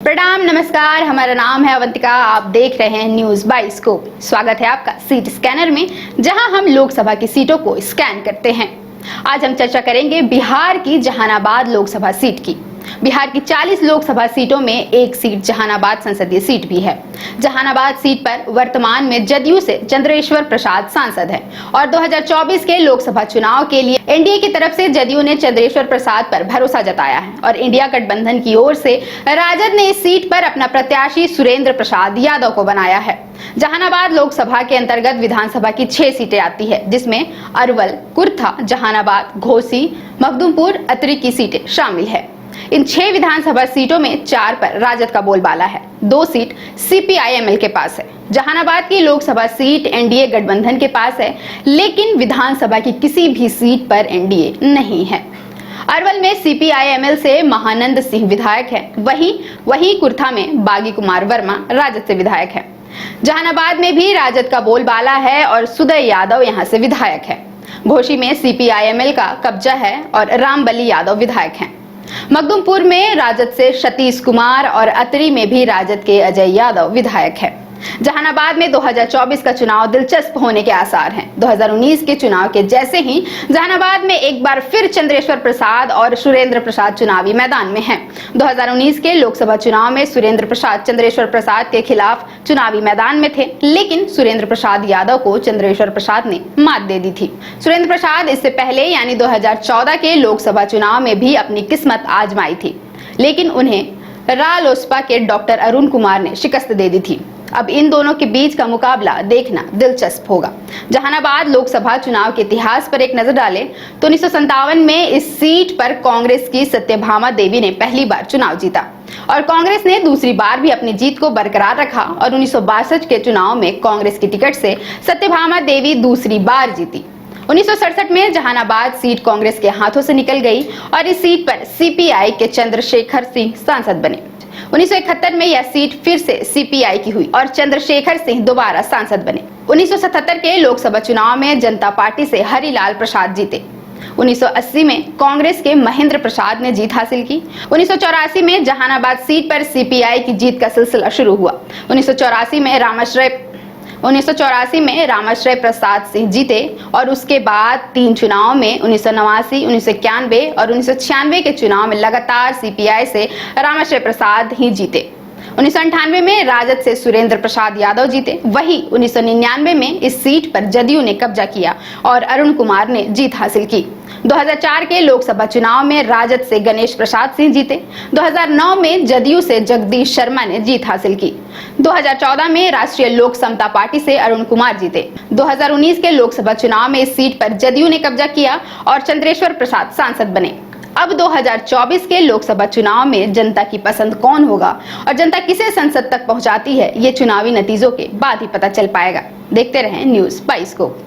प्रणाम, नमस्कार। हमारा नाम है अवंतिका। आप देख रहे हैं न्यूज बाइस्कोप। स्वागत है आपका सीट स्कैनर में, जहां हम लोकसभा की सीटों को स्कैन करते हैं। आज हम चर्चा करेंगे बिहार की जहानाबाद लोकसभा सीट की। बिहार की 40 लोकसभा सीटों में एक सीट जहानाबाद संसदीय सीट भी है। जहानाबाद सीट पर वर्तमान में जदयू से चंद्रेश्वर प्रसाद सांसद हैं और 2024 के लोकसभा चुनाव के लिए एनडीए की तरफ से जदयू ने चंद्रेश्वर प्रसाद पर भरोसा जताया है और इंडिया गठबंधन की ओर से राजद ने इस सीट पर अपना प्रत्याशी सुरेंद्र प्रसाद यादव को बनाया है। जहानाबाद लोकसभा के अंतर्गत विधानसभा की 6 सीटें आती है, जिसमें अरवल, कुर्था, जहानाबाद, घोसी, मखदुमपुर, अतरी की सीटें शामिल है। इन 6 विधानसभा सीटों में 4 पर राजद का बोलबाला है, 2 सीट सीपीआईएमएल के पास है। जहानाबाद की लोकसभा सीट एनडीए गठबंधन के पास है, लेकिन विधानसभा की किसी भी सीट पर एनडीए नहीं है। अरवल में सीपीआईएमएल से महानंद सिंह विधायक है, वहीं कुर्था में बागी कुमार वर्मा राजद से विधायक है। जहानाबाद में भी राजद का बोलबाला है और सुदय यादव यहां से विधायक है। घोसी में सीपीआईएमएल का कब्जा है और रामबली यादव विधायक हैं। मखदुमपुर में राजद से सतीश कुमार और अतरी में भी राजद के अजय यादव विधायक है। जहानाबाद में 2024 का चुनाव दिलचस्प होने के आसार हैं। 2019 के चुनाव के जैसे ही जहानाबाद में एक बार फिर चंद्रेश्वर प्रसाद और सुरेंद्र प्रसाद चुनावी मैदान में हैं। 2019 के लोकसभा चुनाव में सुरेंद्र प्रसाद चंद्रेश्वर प्रसाद के खिलाफ चुनावी मैदान में थे, लेकिन सुरेंद्र प्रसाद यादव को चंद्रेश्वर प्रसाद ने मात दे दी थी। सुरेंद्र प्रसाद इससे पहले यानी 2014 के लोकसभा चुनाव में भी अपनी किस्मत आजमाई थी, लेकिन उन्हें रालोसपा के डॉक्टर अरुण कुमार ने शिकस्त दे दी थी। अब इन दोनों के बीच का मुकाबला देखना दिलचस्प होगा। जहानाबाद लोकसभा चुनाव के इतिहास पर एक नजर डालें तो 1957 में इस सीट पर कांग्रेस की सत्यभामा देवी ने पहली बार चुनाव जीता और कांग्रेस ने दूसरी बार भी अपनी जीत को बरकरार रखा और 1962 के चुनाव में कांग्रेस की टिकट से सत्यभामा देवी दूसरी बार जीती। 1967 में जहानाबाद सीट कांग्रेस के हाथों से निकल गई और इस सीट पर सीपीआई के चंद्रशेखर सिंह सांसद बने। 1971 में यह सीट फिर से सीपीआई की हुई और चंद्रशेखर सिंह दोबारा सांसद बने। 1977 के लोकसभा चुनाव में जनता पार्टी से हरिलाल प्रसाद जीते। 1980 में कांग्रेस के महेंद्र प्रसाद ने जीत हासिल की। 1984 में जहानाबाद सीट पर सीपीआई की जीत का सिलसिला शुरू हुआ। 1984 में रामाश्रय प्रसाद सिंह जीते और उसके बाद 3 चुनाव में 1989, 1991 और 1996 के चुनाव में लगातार सीपीआई से रामाश्रय प्रसाद ही जीते। 1998 में राजद से सुरेंद्र प्रसाद यादव जीते। वहीं 1999 में इस सीट पर जदयू ने कब्जा किया और अरुण कुमार ने जीत हासिल की। 2004 के लोकसभा चुनाव में राजद से गणेश प्रसाद सिंह जीते। 2009 में जदयू से जगदीश शर्मा ने जीत हासिल की। 2014 में राष्ट्रीय लोक समता पार्टी से अरुण कुमार जीते। 2019 के लोकसभा चुनाव में इस सीट पर जदयू ने कब्जा किया और चंद्रेश्वर प्रसाद सांसद बने। अब 2024 के लोकसभा चुनाव में जनता की पसंद कौन होगा और जनता किसे संसद तक पहुंचाती है, ये चुनावी नतीजों के बाद ही पता चल पाएगा। देखते रहें न्यूज बाइस्कोप।